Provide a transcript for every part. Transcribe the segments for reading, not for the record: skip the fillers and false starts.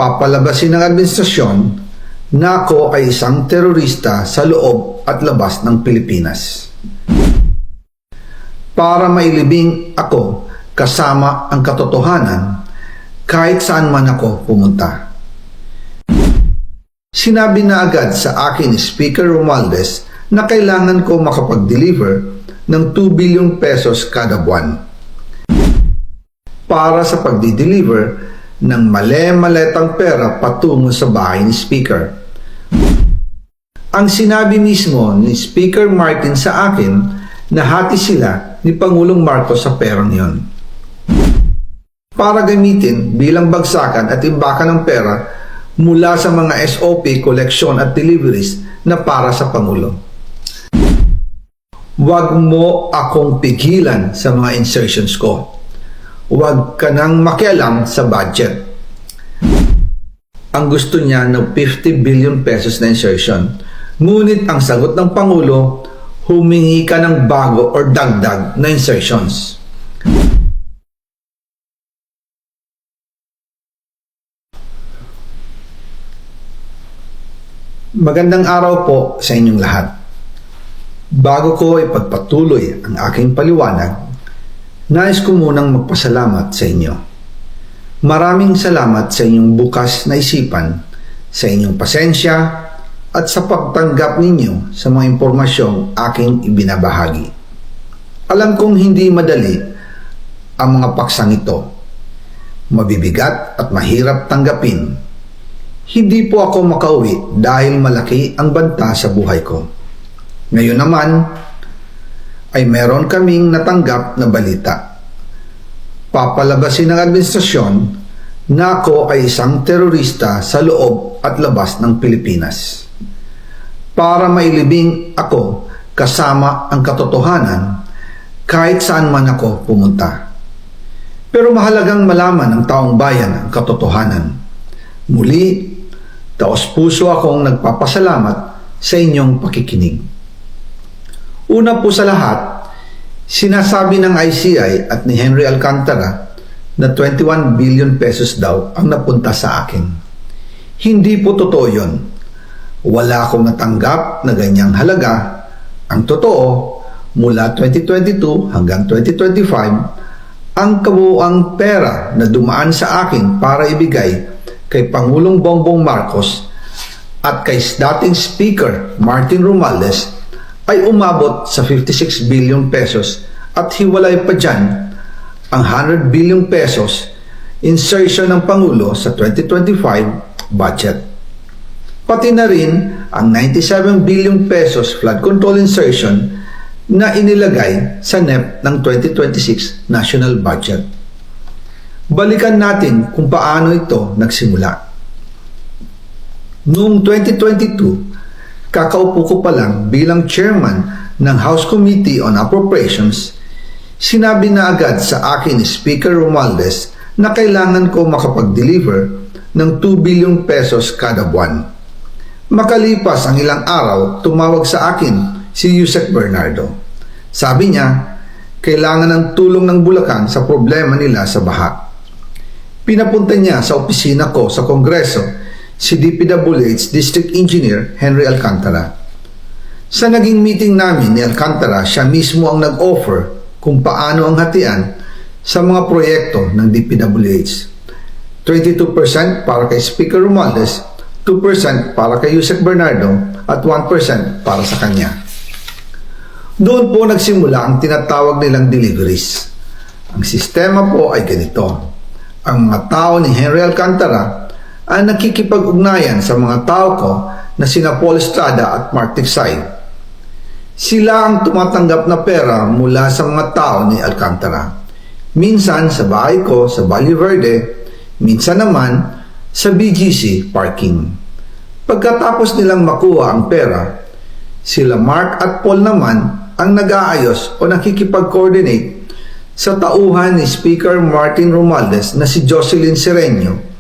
Papalabasin ng administrasyon na ako ay isang terorista sa loob at labas ng Pilipinas. Para mailibing ako kasama ang katotohanan kahit saan man ako pumunta. Sinabi na agad sa akin ni Speaker Romualdez na kailangan ko makapag-deliver ng 2 billion pesos kada buwan para sa pagdi-deliver ng male-maletang pera patungo sa bahay ni Speaker. Ang sinabi mismo ni Speaker Martin sa akin na hati sila ni Pangulong Marcos sa perang yon para gamitin bilang bagsakan at imbakan ng pera mula sa mga SOP, collection at deliveries na para sa Pangulo. Huwag mo akong pigilan sa mga insertions ko. Huwag ka nang makialam sa budget. Ang gusto niya ng 50 billion pesos na insertion. Ngunit ang sagot ng Pangulo, humingi ka ng bago or dagdag na insertions. Magandang araw po sa inyong lahat. Bago ko ipagpatuloy ang aking paliwanag, nais ko munang magpasalamat sa inyo. Maraming salamat sa inyong bukas na isipan, sa inyong pasensya, at sa pagtanggap ninyo sa mga impormasyong aking ibinabahagi. Alam kong hindi madali ang mga paksang ito. Mabibigat at mahirap tanggapin. Hindi po ako makauwi dahil malaki ang banta sa buhay ko. Ngayon naman ay meron kaming natanggap na balita. Papalabasin ng administrasyon na ako ay isang terorista sa loob at labas ng Pilipinas. Para mailibing ako kasama ang katotohanan kahit saan man ako pumunta. Pero mahalagang malaman ng taong bayan ang katotohanan. Muli, taos-puso akong nagpapasalamat sa inyong pakikinig. Una po sa lahat, sinasabi ng ICI at ni Henry Alcantara na 21 billion pesos daw ang napunta sa akin. Hindi po totoo yun. Wala akong natanggap na ganyang halaga. Ang totoo, mula 2022 hanggang 2025, ang kabuuang pera na dumaan sa akin para ibigay kay Pangulong Bongbong Marcos at kay dating Speaker Martin Romualdez ay umabot sa 56 billion pesos at hiwalay pa dyan ang 100 billion pesos insertion ng Pangulo sa 2025 budget. Pati na rin ang 97 billion pesos flood control insertion na inilagay sa NEP ng 2026 national budget. Balikan natin kung paano ito nagsimula. Noong 2022, kakaupo ko pa lang bilang chairman ng House Committee on Appropriations, sinabi na agad sa akin ni Speaker Romualdez na kailangan ko makapag-deliver ng 2 billion pesos kada buwan. Makalipas ang ilang araw, tumawag sa akin si Yusek Bernardo. Sabi niya, kailangan ng tulong ng Bulacan sa problema nila sa baha. Pinapunta niya sa opisina ko sa Kongreso si DPWH District Engineer Henry Alcantara. Sa naging meeting namin ni Alcantara, siya mismo ang nag-offer kung paano ang hatian sa mga proyekto ng DPWH. 22% para kay Speaker Romualdez, 2% para kay Yusek Bernardo at 1% para sa kanya. Doon po nagsimula ang tinatawag nilang deliveries. Ang sistema po ay ganito. Ang mga tao ni Henry Alcantara ay nakikipag-ugnayan sa mga tao ko na sina Paul Estrada at Mark Tiksay. Sila ang tumatanggap na pera mula sa mga tao ni Alcantara. Minsan sa bahay ko sa Valle Verde, minsan naman sa BGC parking. Pagkatapos nilang makuha ang pera, sila Mark at Paul naman ang nag-aayos o nakikipag-coordinate sa tauhan ni Speaker Martin Romualdez na si Jocelyn Sereno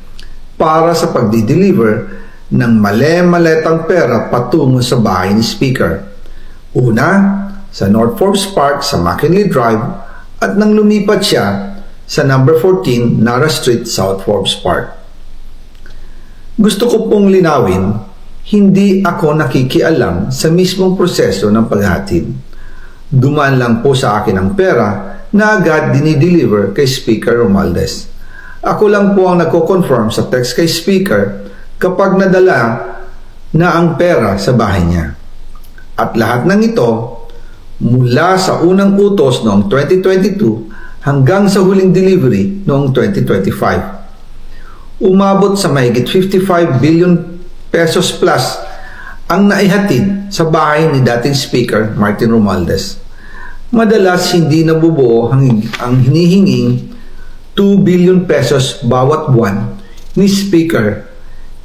para sa pagdi-deliver ng male-maletang pera patungo sa bahay ni Speaker. Una, sa North Forbes Park sa McKinley Drive at nang lumipat siya sa number 14 Nara Street, South Forbes Park. Gusto ko pong linawin, hindi ako nakikialam sa mismong proseso ng paghatid. Dumaan lang po sa akin ang pera na agad dinideliver kay Speaker Romualdez. Ako lang po ang nagko-confirm sa text kay Speaker kapag nadala na ang pera sa bahay niya. At lahat ng ito, mula sa unang utos noong 2022 hanggang sa huling delivery noong 2025. Umabot sa mahigit 55 billion pesos plus ang naihatid sa bahay ni dating Speaker Martin Romualdez. Madalas hindi nabubuo ang hinihinging 2 billion pesos bawat buwan ni Speaker,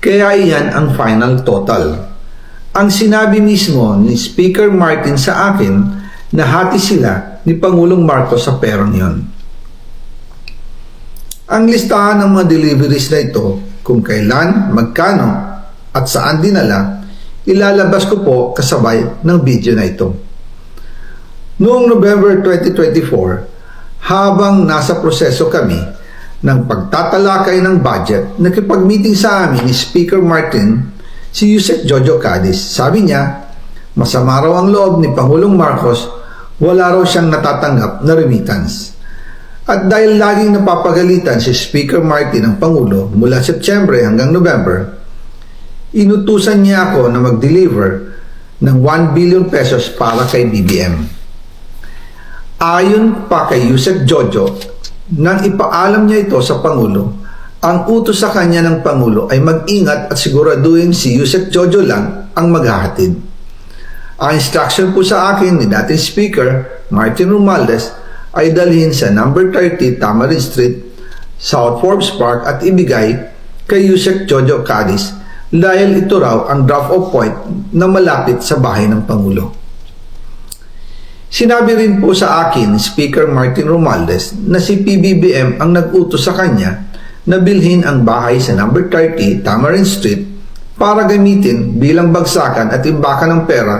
kaya iyan ang final total. Ang sinabi mismo ni Speaker Martin sa akin na hati sila ni Pangulong Marcos sa perang yon. Ang listahan ng mga deliveries na ito, kung kailan, magkano, at saan dinala, ilalabas ko po kasabay ng video na ito. Noong November 2024, habang nasa proseso kami ng pagtatalakay ng budget, nakipag-meeting sa amin ni Speaker Martin si Yusek Jojo Cadiz. Sabi niya, masama raw ang loob ni Pangulong Marcos, wala raw siyang natatanggap na remittance. At dahil laging napapagalitan si Speaker Martin ng Pangulo mula Setyembre hanggang November, inutusan niya ako na mag-deliver ng 1 billion pesos para kay BBM. Ayon pa kay Yusek Jojo, nang ipaalam niya ito sa Pangulo, ang utos sa kanya ng Pangulo ay mag-ingat at siguraduhin si Yusek Jojo lang ang maghahatid. Ang instruction po sa akin ni dating Speaker Martin Romualdez ay dalhin sa number 30 Tamarin Street, South Forbes Park at ibigay kay Yusek Jojo Cadiz dahil ito raw ang drop-off point na malapit sa bahay ng Pangulo. Sinabi rin po sa akin ni Speaker Martin Romualdez na si PBBM ang nag-utos sa kanya na bilhin ang bahay sa number 30 Tamarin Street para gamitin bilang bagsakan at imbakan ng pera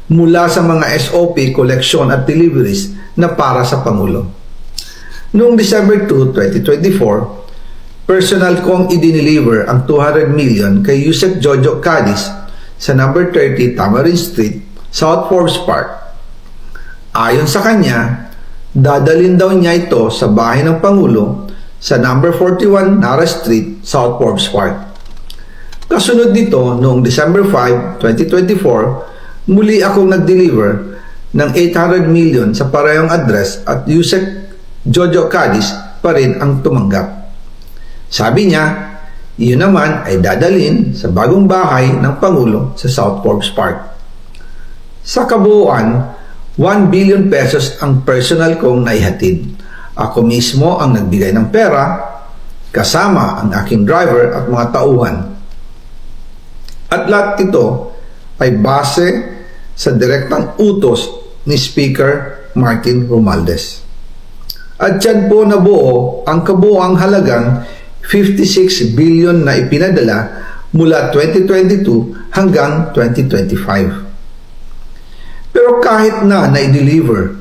mula sa mga SOP, koleksyon at deliveries na para sa Pangulo. Noong December 2, 2024, personal kong i-deliver ang 200 million kay Yusek Jojo Cadiz sa number 30 Tamarin Street, South Forbes Park. Ayon sa kanya, dadalhin daw niya ito sa bahay ng Pangulo sa number 41 Nara Street, South Forbes Park. Kasunod nito, noong December 5, 2024, muli akong nag-deliver ng 800 million sa parehong address at Yusek Jojo Cadiz pa rin ang tumanggap. Sabi niya, iyon naman ay dadalhin sa bagong bahay ng Pangulo sa South Forbes Park. Sa kabuuan, 1 billion pesos ang personal kong naihatid. Ako mismo ang nagbigay ng pera, kasama ang aking driver at mga tauhan. At lahat ito ay base sa direktang utos ni Speaker Martin Romualdez. At dyan po nabuo ang kabuuang halagang 56 billion na ipinadala mula 2022 hanggang 2025. Pero kahit na i-deliver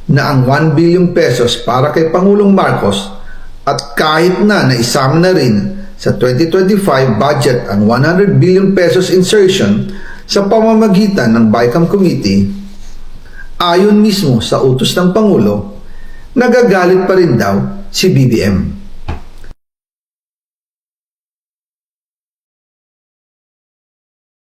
na ang 1 billion pesos para kay Pangulong Marcos at kahit na naisama na rin sa 2025 budget ang 100 billion pesos insertion sa pamamagitan ng BICAM Committee, ayon mismo sa utos ng Pangulo, nagagalit pa rin daw si BBM.